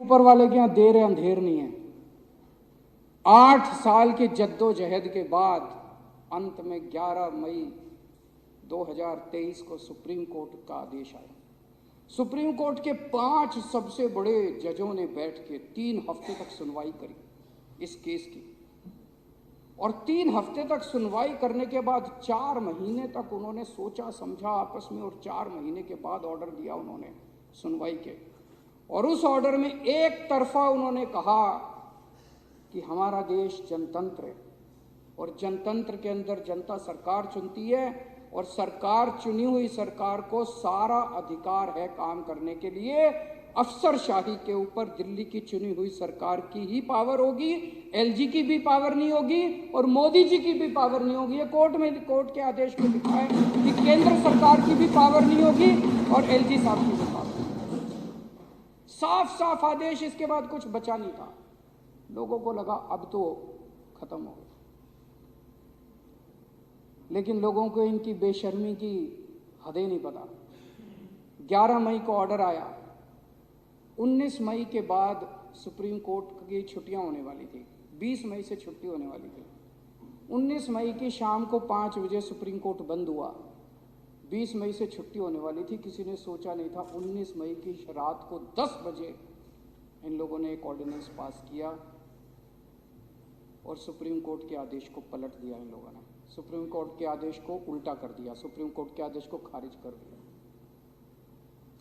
ऊपर वाले के यहाँ देर अंधेर नहीं है। 8 साल की जद्दोजहद के बाद अंत में 11 मई 2023 को सुप्रीम कोर्ट का आदेश आया। सुप्रीम कोर्ट के 5 सबसे बड़े जजों ने बैठ के 3 हफ्ते तक सुनवाई करी इस केस की, और 3 हफ्ते तक सुनवाई करने के बाद 4 महीने तक उन्होंने सोचा समझा आपस में, और 4 महीने के बाद ऑर्डर दिया उन्होंने सुनवाई के। और उस ऑर्डर में एक तरफा उन्होंने कहा कि हमारा देश जनतंत्र है, और जनतंत्र के अंदर जनता सरकार चुनती है, और सरकार चुनी हुई सरकार को सारा अधिकार है काम करने के लिए। अफसरशाही के ऊपर दिल्ली की चुनी हुई सरकार की ही पावर होगी, एलजी की भी पावर नहीं होगी और मोदी जी की भी पावर नहीं होगी। ये कोर्ट के आदेश में लिखा है कि केंद्र सरकार की भी पावर नहीं होगी और एलजी साहब की भी पावर नहीं होगी। साफ साफ आदेश, इसके बाद कुछ बचा नहीं था। लोगों को लगा अब तो खत्म हो गया, लेकिन लोगों को इनकी बेशर्मी की हदें नहीं पता। 11 मई को ऑर्डर आया, 19 मई के बाद सुप्रीम कोर्ट की छुट्टियां होने वाली थी, 20 मई से छुट्टी होने वाली थी। 19 मई की शाम को 5 बजे सुप्रीम कोर्ट बंद हुआ, 20 मई से छुट्टी होने वाली थी। किसी ने सोचा नहीं था 19 मई की रात को 10 बजे इन लोगों ने एक ऑर्डिनेंस पास किया और सुप्रीम कोर्ट के आदेश को पलट दिया। इन लोगों ने सुप्रीम कोर्ट के आदेश को उल्टा कर दिया, सुप्रीम कोर्ट के आदेश को खारिज कर दिया।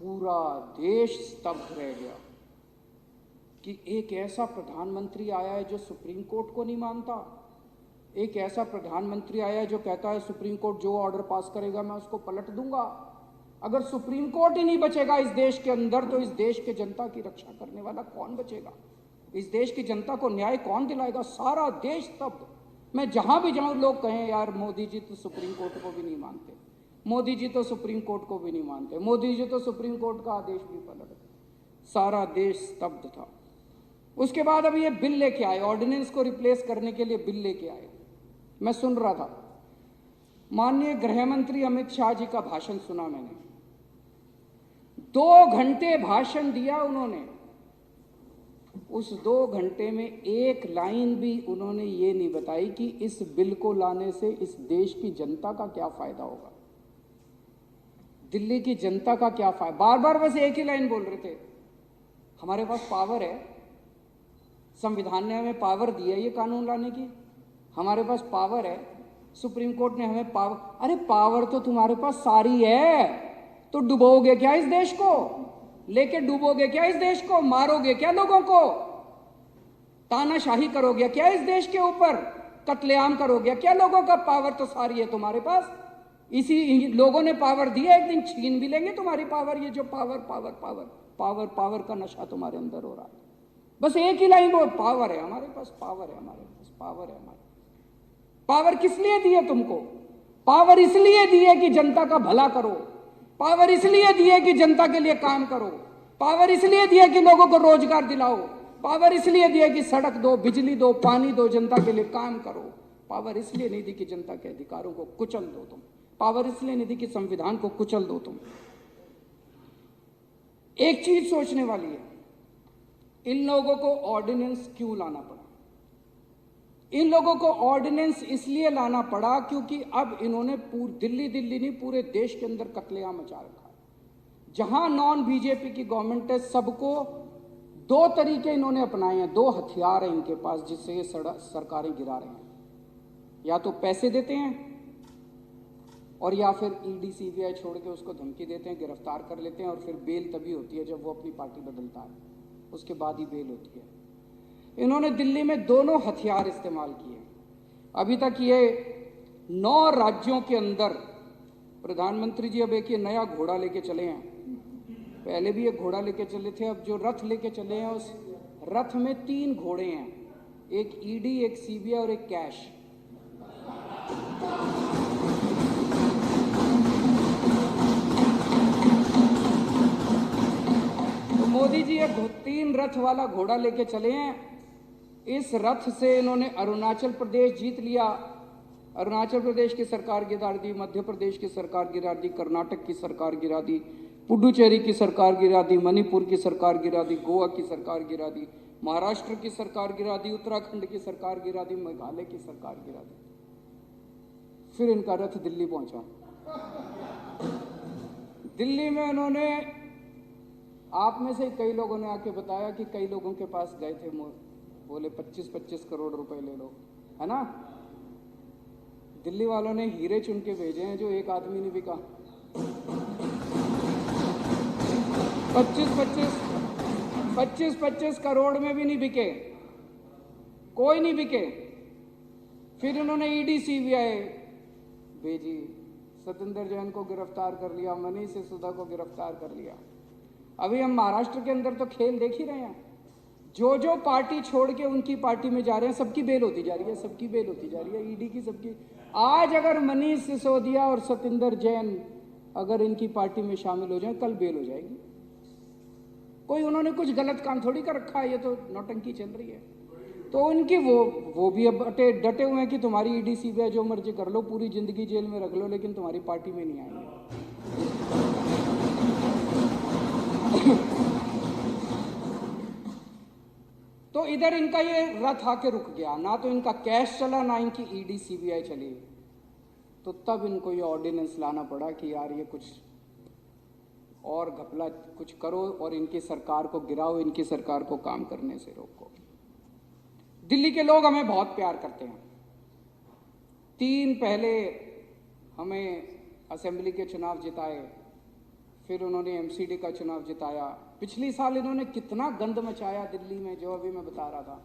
पूरा देश स्तब्ध रह गया कि एक ऐसा प्रधानमंत्री आया है जो सुप्रीम कोर्ट को नहीं मानता, एक ऐसा प्रधानमंत्री आया है जो कहता है सुप्रीम कोर्ट जो ऑर्डर पास करेगा मैं उसको पलट दूंगा। अगर सुप्रीम कोर्ट ही नहीं बचेगा इस देश के अंदर, तो इस देश के जनता की रक्षा करने वाला कौन बचेगा? इस देश की जनता को न्याय कौन दिलाएगा? सारा देश स्तब्ध। मैं जहां भी जाऊं लोग कहें यार मोदी जी तो सुप्रीम कोर्ट को भी नहीं मानते, मोदी जी तो सुप्रीम कोर्ट को भी नहीं मानते, मोदी जी तो सुप्रीम कोर्ट का आदेश भी पलट। सारा देश स्तब्ध था। उसके बाद अब ये बिल लेके आए, ऑर्डिनेंस को रिप्लेस करने के लिए बिल लेके आए। मैं सुन रहा था, माननीय गृह मंत्री अमित शाह जी का भाषण सुना मैंने। 2 घंटे भाषण दिया उन्होंने। उस 2 घंटे में एक लाइन भी उन्होंने ये नहीं बताई कि इस बिल को लाने से इस देश की जनता का क्या फायदा होगा, दिल्ली की जनता का क्या फायदा। बार बार बस एक ही लाइन बोल रहे थे, हमारे पास पावर है, संविधान ने हमें पावर दी है ये कानून लाने की, हमारे पास पावर है, सुप्रीम कोर्ट ने हमें पावर। अरे पावर तो तुम्हारे पास सारी है, तो डुबोगे क्या इस देश को? लेके डूबोगे क्या इस देश को? मारोगे क्या लोगों को? तानाशाही करोगे क्या इस देश के ऊपर? कत्लेआम करोगे क्या लोगों का? पावर तो सारी है तुम्हारे पास। इसी लोगों ने पावर दी है, एक दिन छीन भी लेंगे तुम्हारी पावर। ये जो power power power power power का नशा तुम्हारे अंदर हो रहा है। बस एक ही लाइन बोल, पावर है हमारे पास, पावर है हमारे पास, पावर है हमारे। पावर किस लिए दी है तुमको? पावर इसलिए दी है कि जनता का भला करो, पावर इसलिए दी है कि जनता के लिए काम करो, पावर इसलिए दी है कि लोगों को रोजगार दिलाओ, पावर इसलिए दी है कि सड़क दो, बिजली दो, पानी दो, जनता के लिए काम करो। पावर इसलिए नहीं दी कि जनता के अधिकारों को कुचल दो तुम, पावर इसलिए नहीं दी कि संविधान को कुचल दो तुम। एक चीज सोचने वाली है, इन लोगों को ऑर्डिनेंस क्यों लाना पड़ा? इन लोगों को ऑर्डिनेंस इसलिए लाना पड़ा क्योंकि अब इन्होंने दिल्ली नहीं पूरे देश के अंदर कत्लेआम मचा रखा है। जहां नॉन बीजेपी की गवर्नमेंट है, सबको 2 तरीके इन्होंने अपनाए हैं, 2 हथियार हैं इनके पास जिससे ये सरकारें गिरा रहे हैं। या तो पैसे देते हैं और या फिर ईडी सीबीआई छोड़ के उसको धमकी देते हैं, गिरफ्तार कर लेते हैं, और फिर बेल तभी होती है जब वो अपनी पार्टी बदलता है, उसके बाद ही बेल होती है। इन्होंने दिल्ली में दोनों हथियार इस्तेमाल किए। अभी तक ये 9 राज्यों के अंदर प्रधानमंत्री जी अब एक ये नया घोड़ा लेके चले हैं। पहले भी एक घोड़ा लेके चले थे, अब जो रथ लेके चले हैं उस रथ में 3 घोड़े हैं, एक ईडी, एक सीबीआई और एक कैश। तो मोदी जी एक 3 रथ वाला घोड़ा लेके चले हैं। इस रथ से इन्होंने अरुणाचल प्रदेश जीत लिया, अरुणाचल प्रदेश की सरकार गिरा दी, मध्य प्रदेश की सरकार गिरा दी, कर्नाटक की सरकार गिरा दी, पुडुचेरी की सरकार गिरा दी, मणिपुर की सरकार गिरा दी, गोवा की सरकार गिरा दी, महाराष्ट्र की सरकार गिरा दी, उत्तराखंड की सरकार गिरा दी, मेघालय की सरकार गिरा दी। फिर इनका रथ दिल्ली पहुंचा। दिल्ली में उन्होंने, आप में से कई लोगों ने आके बताया कि कई लोगों के पास गए थे, बोले 25-25 करोड़ रुपए ले लो, है ना। दिल्ली वालों ने हीरे चुन के भेजे हैं जो एक आदमी ने बिका। 25-25 करोड़ में भी नहीं बिके, कोई नहीं बिके। फिर उन्होंने ईडी सीबीआई भेजी, सतेंद्र जैन को गिरफ्तार कर लिया, मनीष सिसोदिया को गिरफ्तार कर लिया। अभी हम महाराष्ट्र के अंदर तो खेल देख ही रहे हैं, जो जो पार्टी छोड़ के उनकी पार्टी में जा रहे हैं सबकी बेल होती जा रही है, सबकी बेल होती जा रही है, ईडी की सबकी। आज अगर मनीष सिसोदिया और सतेंद्र जैन अगर इनकी पार्टी में शामिल हो जाए, कल बेल हो जाएगी। कोई उन्होंने कुछ गलत काम थोड़ी कर रखा है, ये तो नौटंकी चल रही है। तो उनकी वो भी अब डटे हुए हैं कि तुम्हारी ईडी सीबीआई जो मर्जी कर लो, पूरी जिंदगी जेल में रख लो, लेकिन तुम्हारी पार्टी में नहीं आएंगे। तो इधर इनका ये रथ आके रुक गया, ना तो इनका कैश चला, ना इनकी ईडी सीबीआई चली। तो तब इनको ये ऑर्डिनेंस लाना पड़ा कि यार ये कुछ और घपला कुछ करो और इनकी सरकार को गिराओ, इनकी सरकार को काम करने से रोको। दिल्ली के लोग हमें बहुत प्यार करते हैं। 3 पहले हमें असेंबली के चुनाव जिताए, फिर उन्होंने एमसीडी का चुनाव जिताया। पिछली साल इन्होंने कितना गंद मचाया दिल्ली में, जो अभी मैं बता रहा था।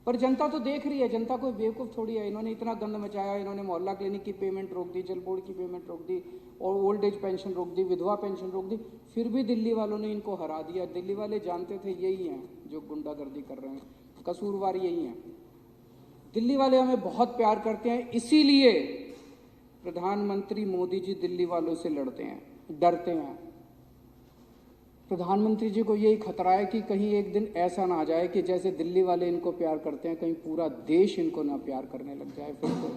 पर जनता तो देख रही है, जनता कोई बेवकूफ़ थोड़ी है। इन्होंने इतना गंद मचाया, इन्होंने मोहल्ला क्लिनिक की पेमेंट रोक दी, जल बोर्ड की पेमेंट रोक दी, और ओल्ड एज पेंशन रोक दी, विधवा पेंशन रोक दी। फिर भी दिल्ली वालों ने इनको हरा दिया। दिल्ली वाले जानते थे यही हैं जो गुंडागर्दी कर रहे हैं, कसूरवार यही हैं। दिल्ली वाले हमें बहुत प्यार करते हैं, इसीलिए प्रधानमंत्री मोदी जी दिल्ली वालों से लड़ते हैं, डरते हैं। प्रधानमंत्री जी को यही खतरा है कि कहीं एक दिन ऐसा ना आ जाए कि जैसे दिल्ली वाले इनको प्यार करते हैं, कहीं पूरा देश इनको ना प्यार करने लग जाए। फिर तो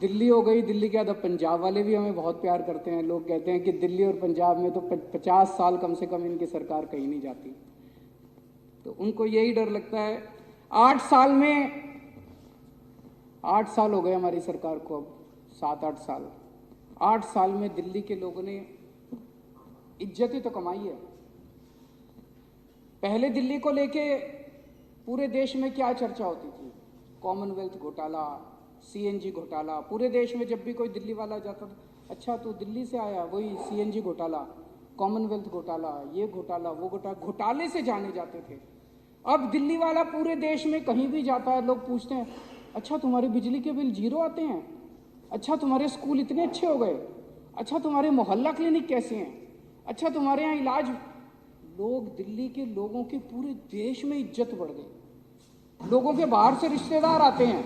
दिल्ली हो गई, दिल्ली के बाद पंजाब वाले भी हमें बहुत प्यार करते हैं। लोग कहते हैं कि दिल्ली और पंजाब में तो 50 साल कम से कम इनकी सरकार कहीं नहीं जाती। तो उनको यही डर लगता है। 8 साल में 8 साल हो गए हमारी सरकार को, अब 7-8 साल। 8 साल में दिल्ली के लोगों ने इज्जत ही तो कमाई है। पहले दिल्ली को लेके पूरे देश में क्या चर्चा होती थी? कॉमनवेल्थ घोटाला, सीएनजी घोटाला। पूरे देश में जब भी कोई दिल्ली वाला जाता था, अच्छा तू दिल्ली से आया, वही सीएनजी घोटाला, कॉमनवेल्थ घोटाला, ये घोटाला, वो घोटाला, घोटाले से जाने जाते थे। अब दिल्ली वाला पूरे देश में कहीं भी जाता है, लोग पूछते हैं अच्छा तुम्हारे बिजली के बिल 0 आते हैं, अच्छा तुम्हारे स्कूल इतने अच्छे हो गए, अच्छा तुम्हारे मोहल्ला क्लिनिक कैसे हैं, अच्छा तुम्हारे यहाँ इलाज। लोग, दिल्ली के लोगों की पूरे देश में इज्जत बढ़ गई। लोगों के बाहर से रिश्तेदार आते हैं,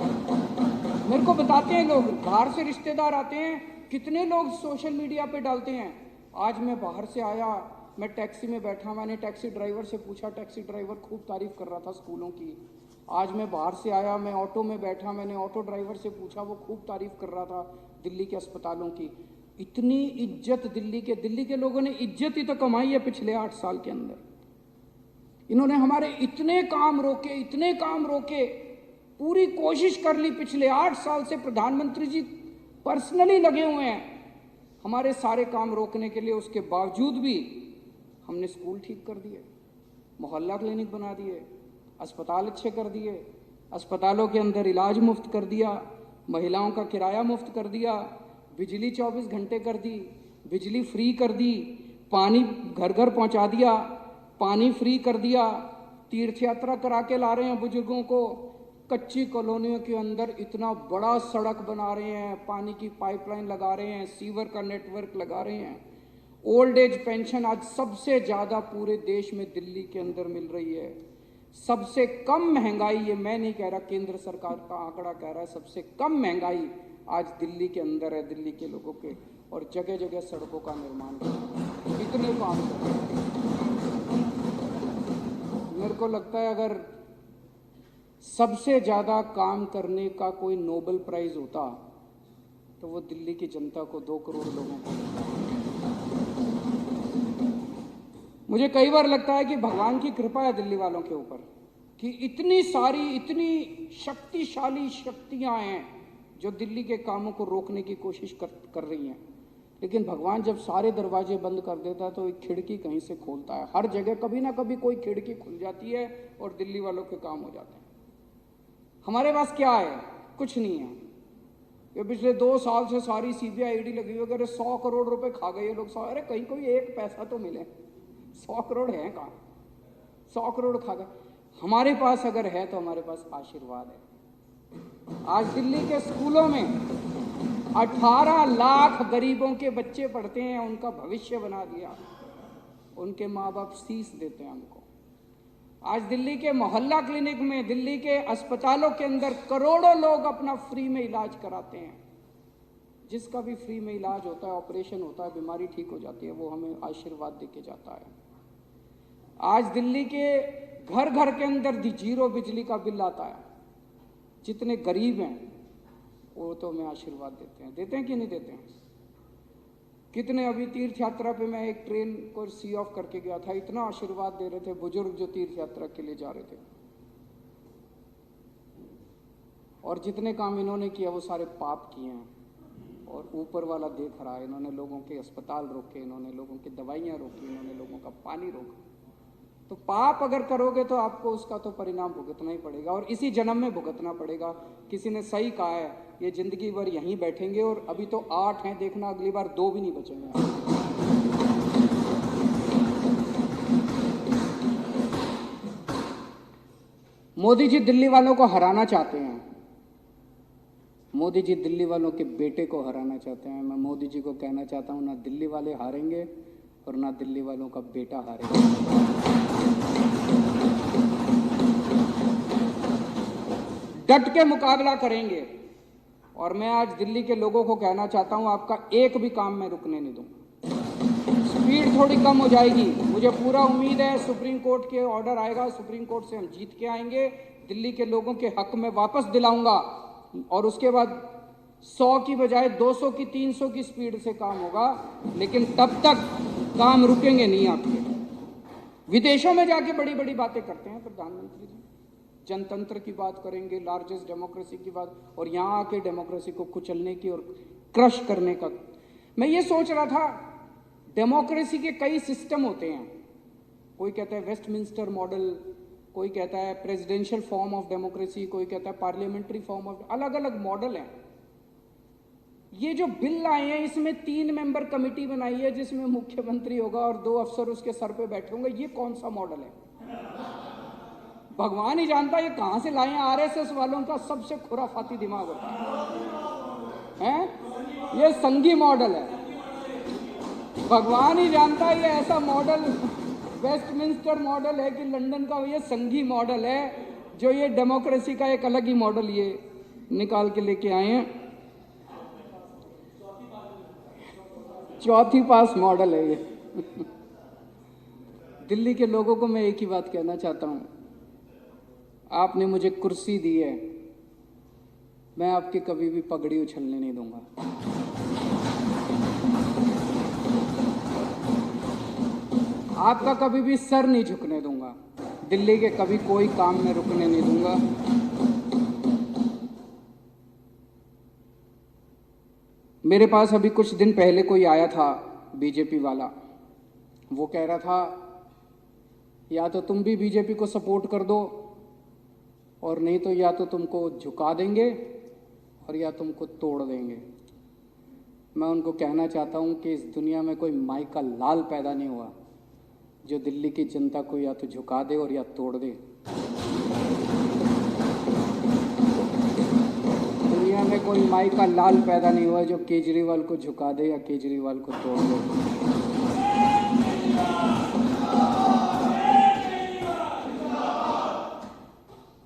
मेरे को बताते हैं लोग, बाहर से रिश्तेदार आते हैं। कितने लोग सोशल मीडिया पे डालते हैं, आज मैं बाहर से आया, मैं टैक्सी में बैठा, मैंने टैक्सी ड्राइवर से पूछा, टैक्सी ड्राइवर खूब तारीफ कर रहा था स्कूलों की। आज मैं बाहर से आया, मैं ऑटो में बैठा, मैंने ऑटो ड्राइवर से पूछा, वो खूब तारीफ कर रहा था दिल्ली के अस्पतालों की। इतनी इज्जत दिल्ली के लोगों ने इज्जत ही तो कमाई है पिछले 8 साल के अंदर। इन्होंने हमारे इतने काम रोके, पूरी कोशिश कर ली। पिछले 8 साल से प्रधानमंत्री जी पर्सनली लगे हुए हैं हमारे सारे काम रोकने के लिए। उसके बावजूद भी हमने स्कूल ठीक कर दिए, मोहल्ला क्लिनिक बना दिए, अस्पताल अच्छे कर दिए, अस्पतालों के अंदर इलाज मुफ्त कर दिया, महिलाओं का किराया मुफ्त कर दिया, बिजली 24 घंटे कर दी, बिजली फ्री कर दी, पानी घर घर पहुंचा दिया, पानी फ्री कर दिया, तीर्थ यात्रा करा के ला रहे हैं बुजुर्गों को। कच्ची कॉलोनियों के अंदर इतना बड़ा सड़क बना रहे हैं, पानी की पाइपलाइन लगा रहे हैं, सीवर का नेटवर्क लगा रहे हैं। ओल्ड एज पेंशन आज सबसे ज़्यादा पूरे देश में दिल्ली के अंदर मिल रही है। सबसे कम महंगाई, ये मैं नहीं कह रहा, केंद्र सरकार का आंकड़ा कह रहा है, सबसे कम महंगाई आज दिल्ली के अंदर है, दिल्ली के लोगों के। और जगह जगह सड़कों का निर्माण इतने काम कर रहे हैं। मेरे को लगता है अगर सबसे ज़्यादा काम करने का कोई नोबेल प्राइज़ होता तो वो दिल्ली की जनता को, 2 करोड़ लोगों को मिलता है। मुझे कई बार लगता है कि भगवान की कृपा है दिल्ली वालों के ऊपर कि इतनी सारी, इतनी शक्तिशाली शक्तियां हैं जो दिल्ली के कामों को रोकने की कोशिश कर रही हैं, लेकिन भगवान जब सारे दरवाजे बंद कर देता है तो एक खिड़की कहीं से खोलता है। हर जगह कभी ना कभी कोई खिड़की खुल जाती है और दिल्ली वालों के काम हो जाते हैं। हमारे पास क्या है? कुछ नहीं है। ये पिछले 2 साल से सारी सीबीआई ईडी लगी हुई, अगर 100 करोड़ रुपए खा गए ये लोग। अरे कहीं कोई एक पैसा तो मिले। 100 करोड़ है कहाँ? 100 करोड़ खा गए। हमारे पास अगर है तो हमारे पास आशीर्वाद है। आज दिल्ली के स्कूलों में 18 लाख गरीबों के बच्चे पढ़ते हैं, उनका भविष्य बना दिया। उनके माँ बाप फीस देते हैं हमको। आज दिल्ली के मोहल्ला क्लिनिक में, दिल्ली के अस्पतालों के अंदर करोड़ों लोग अपना फ्री में इलाज कराते हैं। जिसका भी फ्री में इलाज होता है, ऑपरेशन होता है, बीमारी ठीक हो जाती है, वो हमें आशीर्वाद देके जाता है। आज दिल्ली के घर घर के अंदर 0 बिजली का बिल आता है। जितने गरीब हैं वो तो हमें आशीर्वाद देते हैं कि नहीं देते हैं? कितने अभी तीर्थ यात्रा पे मैं एक ट्रेन को सी ऑफ करके गया था, इतना आशीर्वाद दे रहे थे बुजुर्ग जो तीर्थ यात्रा के लिए जा रहे थे। और जितने काम इन्होंने किया वो सारे पाप किए हैं और ऊपर वाला देख रहा है। इन्होंने लोगों के अस्पताल रोके, इन्होंने लोगों की दवाइयाँ रोकी, इन्होंने लोगों का पानी रोका। तो पाप अगर करोगे तो आपको उसका तो परिणाम भुगतना ही पड़ेगा और इसी जन्म में भुगतना पड़ेगा। किसी ने सही कहा है, ये जिंदगी भर यहीं बैठेंगे और अभी तो 8 हैं, देखना अगली बार 2 भी नहीं बचेंगे। मोदी जी दिल्ली वालों को हराना चाहते हैं। मोदी जी दिल्ली वालों के बेटे को हराना चाहते हैं। मैं मोदी जी को कहना चाहता हूं, ना दिल्ली वाले हारेंगे और ना दिल्ली वालों का बेटा हारेगा। डट के मुकाबला करेंगे। और मैं आज दिल्ली के लोगों को कहना चाहता हूं, आपका एक भी काम मैं रुकने नहीं दूंगा। स्पीड थोड़ी कम हो जाएगी, मुझे पूरा उम्मीद है सुप्रीम कोर्ट के ऑर्डर आएगा, सुप्रीम कोर्ट से हम जीत के आएंगे, दिल्ली के लोगों के हक में वापस दिलाऊंगा और उसके बाद 100 की बजाय 200 की, 300 की स्पीड से काम होगा। लेकिन तब तक काम रुकेंगे नहीं आपके। विदेशों में जाके बड़ी बड़ी बातें करते हैं प्रधानमंत्री जी, जनतंत्र की बात करेंगे, लार्जेस्ट डेमोक्रेसी की बात, और यहाँ आके डेमोक्रेसी को कुचलने की और क्रश करने का। मैं ये सोच रहा था, डेमोक्रेसी के कई सिस्टम होते हैं। कोई कहता है वेस्टमिंस्टर मॉडल, कोई कहता है प्रेसिडेंशियल फॉर्म ऑफ डेमोक्रेसी, कोई कहता है पार्लियामेंट्री फॉर्म ऑफ, अलग अलग मॉडल हैं। ये जो बिल आए हैं इसमें 3 मेंबर कमेटी बनाई है जिसमें मुख्यमंत्री होगा और 2 अफसर उसके सर पे बैठे होंगे। ये कौन सा मॉडल है? भगवान ही जानता है ये कहां से लाए हैं। आरएसएस वालों का सबसे खुराफाती दिमाग होता है। ये संघी मॉडल है। भगवान ही जानता है ये ऐसा मॉडल वेस्टमिंस्टर मॉडल है कि लंदन का। ये संघी मॉडल है जो ये डेमोक्रेसी का एक अलग ही मॉडल ये निकाल के लेके आए हैं। चौथी पास मॉडल है ये। दिल्ली के लोगों को मैं एक ही बात कहना चाहता हूं, आपने मुझे कुर्सी दी है, मैं आपकी कभी भी पगड़ी उछलने नहीं दूंगा। आपका कभी भी सर नहीं झुकने दूंगा। दिल्ली के कभी कोई काम में रुकने नहीं दूंगा। मेरे पास अभी कुछ दिन पहले कोई आया था बीजेपी वाला, वो कह रहा था या तो तुम भी बीजेपी को सपोर्ट कर दो और नहीं तो या तो तुमको झुका देंगे और या तुमको तोड़ देंगे। मैं उनको कहना चाहता हूं कि इस दुनिया में कोई माई का लाल पैदा नहीं हुआ जो दिल्ली की जनता को या तो झुका दे और या तोड़ दे। दुनिया में कोई माई का लाल पैदा नहीं हुआ जो केजरीवाल को झुका दे या केजरीवाल को तोड़ दे।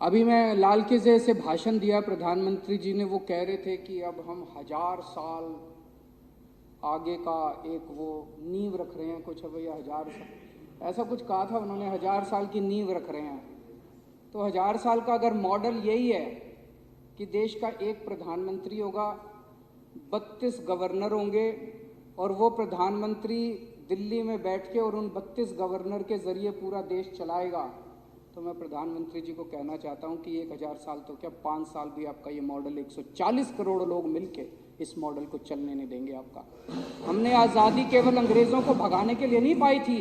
अभी मैं लाल किले से भाषण दिया, प्रधानमंत्री जी ने, वो कह रहे थे कि अब हम 1000 साल आगे का एक वो नींव रख रहे हैं, कुछ भैया 1000 साल ऐसा कुछ कहा था उन्होंने, 1000 साल की नींव रख रहे हैं। तो 1000 साल का अगर मॉडल यही है कि देश का एक प्रधानमंत्री होगा 32 गवर्नर होंगे और वो प्रधानमंत्री दिल्ली में बैठ के और उन 32 गवर्नर के जरिए पूरा देश चलाएगा, तो मैं प्रधानमंत्री जी को कहना चाहता हूं कि 1000 साल तो क्या 5 साल भी आपका ये मॉडल 140 करोड़ लोग मिलके इस मॉडल को चलने नहीं देंगे आपका। हमने आज़ादी केवल अंग्रेज़ों को भगाने के लिए नहीं पाई थी।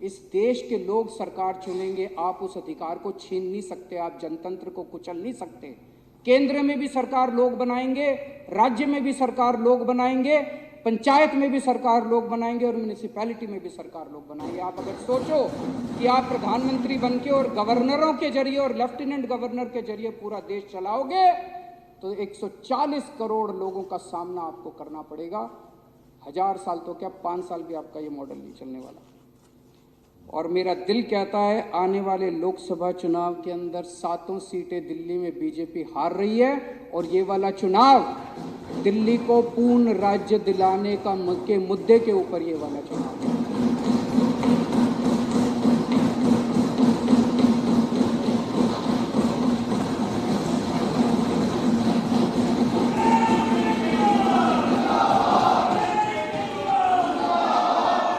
इस देश के लोग सरकार चुनेंगे, आप उस अधिकार को छीन नहीं सकते, आप जनतंत्र को कुचल नहीं सकते। केंद्र में भी सरकार लोग बनाएंगे, राज्य में भी सरकार लोग बनाएंगे, पंचायत में भी सरकार लोग बनाएंगे और म्यूनिसिपैलिटी में भी सरकार लोग बनाएंगे। आप अगर सोचो कि आप प्रधानमंत्री बन के और गवर्नरों के जरिए और लेफ्टिनेंट गवर्नर के जरिए पूरा देश चलाओगे तो 140 करोड़ लोगों का सामना आपको करना पड़ेगा। 1000 साल तो क्या 5 साल भी आपका ये मॉडल नहीं चलने वाला। और मेरा दिल कहता है आने वाले लोकसभा चुनाव के अंदर 7 सीटें दिल्ली में बीजेपी हार रही है और ये वाला चुनाव दिल्ली को पूर्ण राज्य दिलाने के मुद्दे के ऊपर ये वाला चुनाव है।